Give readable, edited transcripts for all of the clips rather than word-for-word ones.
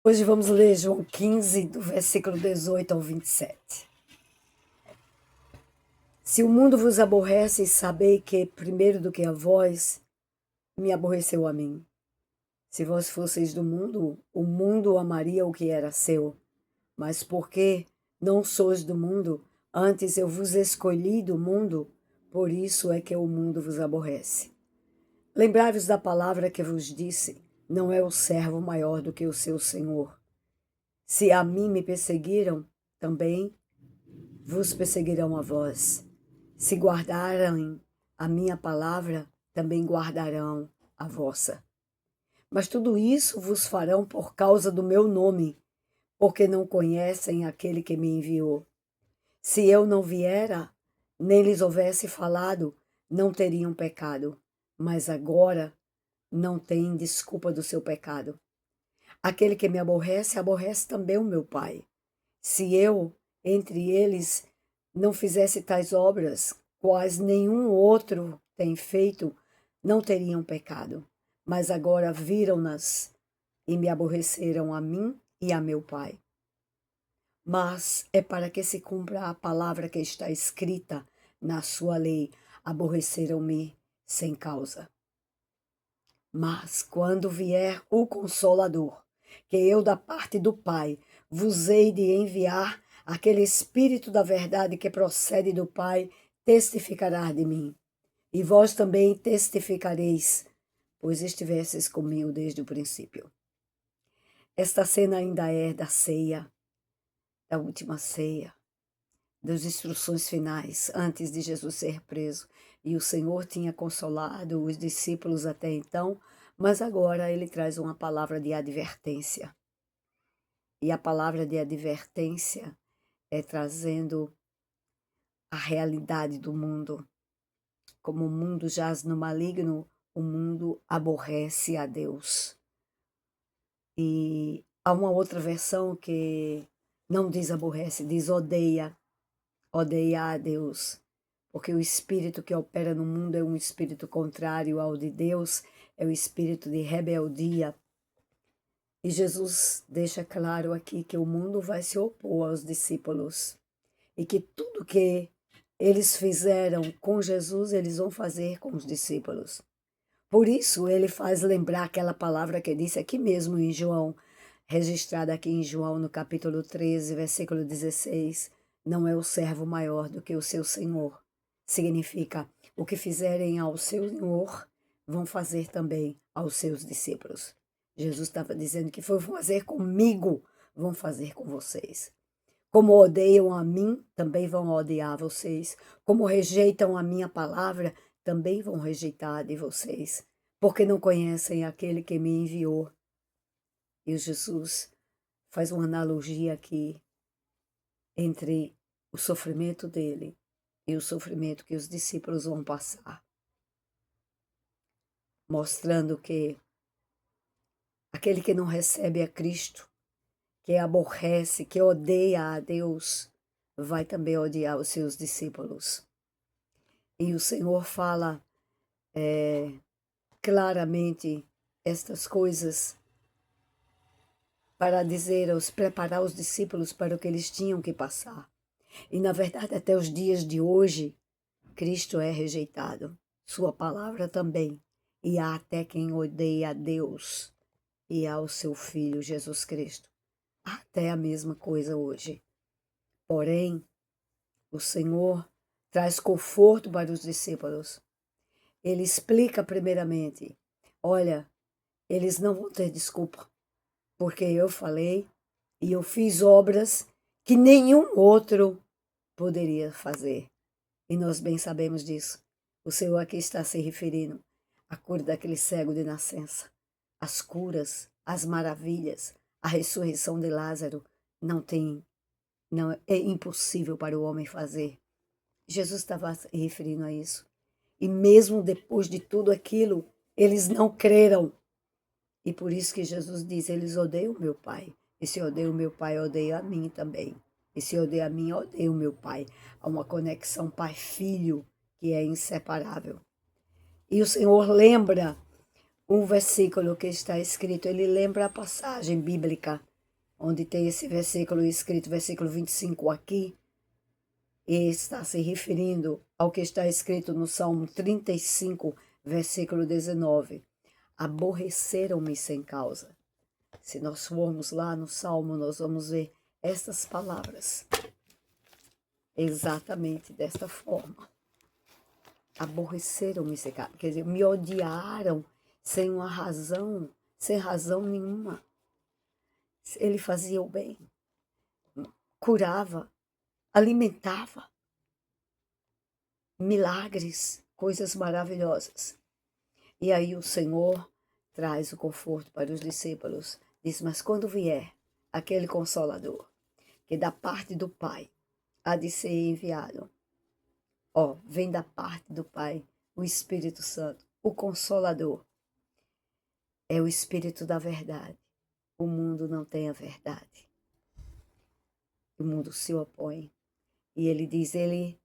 Hoje vamos ler João 15, do versículo 18 ao 27. Se o mundo vos aborrece, sabei que, primeiro do que a vós, me aborreceu a mim. Se vós fosseis do mundo, o mundo amaria o que era seu. Mas porque não sois do mundo, antes eu vos escolhi do mundo, por isso é que o mundo vos aborrece. Lembrai-vos da palavra que vos disse, não é o servo maior do que o seu senhor. Se a mim me perseguiram, também vos perseguirão a vós. Se guardarem a minha palavra, também guardarão a vossa. Mas tudo isso vos farão por causa do meu nome, porque não conhecem aquele que me enviou. Se eu não viera, nem lhes houvesse falado, não teriam pecado. Mas agora não têm desculpa do seu pecado. Aquele que me aborrece, aborrece também o meu Pai. Se eu, entre eles, não fizesse tais obras, quais nenhum outro tem feito, não teriam pecado. Mas agora viram-nas e me aborreceram a mim e a meu Pai. Mas é para que se cumpra a palavra que está escrita na sua lei: aborreceram-me sem causa. Mas quando vier o Consolador, que eu da parte do Pai vos hei de enviar, aquele Espírito da verdade que procede do Pai, testificará de mim. E vós também testificareis, pois estivesseis comigo desde o princípio. Esta cena ainda é da ceia, da última ceia, das instruções finais, antes de Jesus ser preso. E o Senhor tinha consolado os discípulos até então, mas agora ele traz uma palavra de advertência. E a palavra de advertência é trazendo a realidade do mundo. Como o mundo jaz no maligno, o mundo aborrece a Deus. E há uma outra versão que não diz aborrece, diz odeia. Odeia a Deus. Porque o espírito que opera no mundo é um espírito contrário ao de Deus, é o espírito de rebeldia. E Jesus deixa claro aqui que o mundo vai se opor aos discípulos e que tudo que eles fizeram com Jesus, eles vão fazer com os discípulos. Por isso, ele faz lembrar aquela palavra que disse aqui mesmo em João, registrada aqui em João, no capítulo 13, versículo 16, não é o servo maior do que o seu senhor. Significa, o que fizerem ao seu senhor, vão fazer também aos seus discípulos. Jesus estava dizendo que foi fazer comigo, vão fazer com vocês. Como odeiam a mim, também vão odiar vocês. Como rejeitam a minha palavra, também vão rejeitar a de vocês. Porque não conhecem aquele que me enviou. E Jesus faz uma analogia aqui entre o sofrimento dele e o sofrimento que os discípulos vão passar. Mostrando que aquele que não recebe a Cristo, que aborrece, que odeia a Deus, vai também odiar os seus discípulos. E o Senhor fala claramente estas coisas para preparar os discípulos para o que eles tinham que passar. E na verdade, até os dias de hoje, Cristo é rejeitado, sua palavra também. E há até quem odeia a Deus e ao seu Filho Jesus Cristo. Há até a mesma coisa hoje. Porém, o Senhor traz conforto para os discípulos. Ele explica primeiramente, olha, eles não vão ter desculpa, porque eu falei e eu fiz obras que nenhum outro poderia fazer. E nós bem sabemos disso. O Senhor aqui está se referindo à cura daquele cego de nascença, as curas, as maravilhas, a ressurreição de Lázaro não é impossível para o homem fazer. Jesus estava se referindo a isso. E mesmo depois de tudo aquilo, eles não creram. E por isso que Jesus diz, eles odeiam meu Pai. E se odeiam meu Pai, odeiam a mim também. E se odeia a mim, odeia o meu Pai. Há uma conexão pai-filho que é inseparável. E o Senhor lembra um versículo que está escrito, ele lembra a passagem bíblica onde tem esse versículo escrito, versículo 25 aqui, e está se referindo ao que está escrito no Salmo 35, versículo 19. Aborreceram-me sem causa. Se nós formos lá no Salmo, nós vamos ver estas palavras. Exatamente desta forma. Aborreceram-me sem causa. Quer dizer, me odiaram sem uma razão, sem razão nenhuma. Ele fazia o bem, curava, alimentava, milagres, coisas maravilhosas. E aí o Senhor traz o conforto para os discípulos. Diz, mas quando vier aquele Consolador, que da parte do Pai há de ser enviado, vem da parte do Pai, o Espírito Santo, o Consolador, é o Espírito da verdade. O mundo não tem a verdade. O mundo se opõe. E ele diz, ele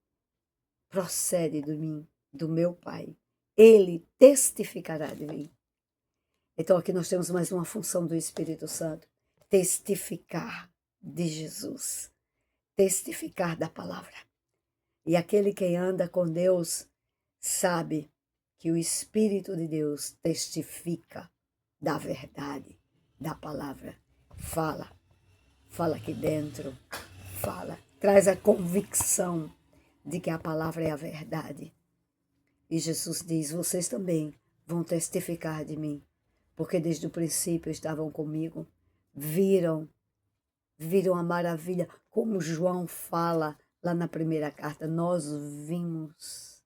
procede de mim, do meu Pai. Ele testificará de mim. Então aqui nós temos mais uma função do Espírito Santo. Testificar de Jesus. Testificar da palavra. E aquele que anda com Deus sabe que o Espírito de Deus testifica da verdade, da palavra. Fala aqui dentro, traz a convicção de que a palavra é a verdade. E Jesus diz, vocês também vão testificar de mim, porque desde o princípio estavam comigo, viram a maravilha, como João fala lá na primeira carta, nós vimos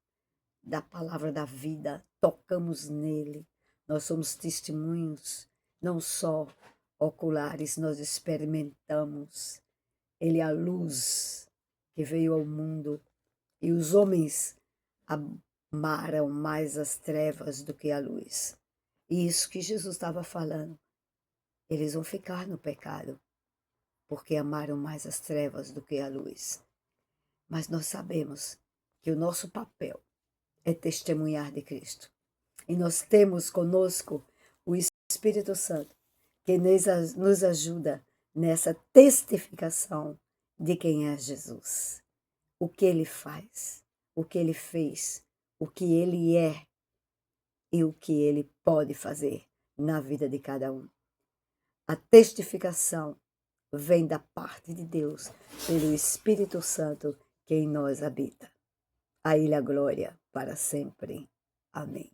da palavra da vida, tocamos nele, nós somos testemunhos, não só oculares, nós experimentamos. Ele é a luz que veio ao mundo e os homens amaram mais as trevas do que a luz. E isso que Jesus estava falando, eles vão ficar no pecado, porque amaram mais as trevas do que a luz. Mas nós sabemos que o nosso papel é testemunhar de Cristo. E nós temos conosco o Espírito Santo, que nos ajuda nessa testificação de quem é Jesus. O que ele faz, o que ele fez, o que ele é e o que ele pode fazer na vida de cada um. A testificação vem da parte de Deus, pelo Espírito Santo que em nós habita. A Ele a glória para sempre. Amém.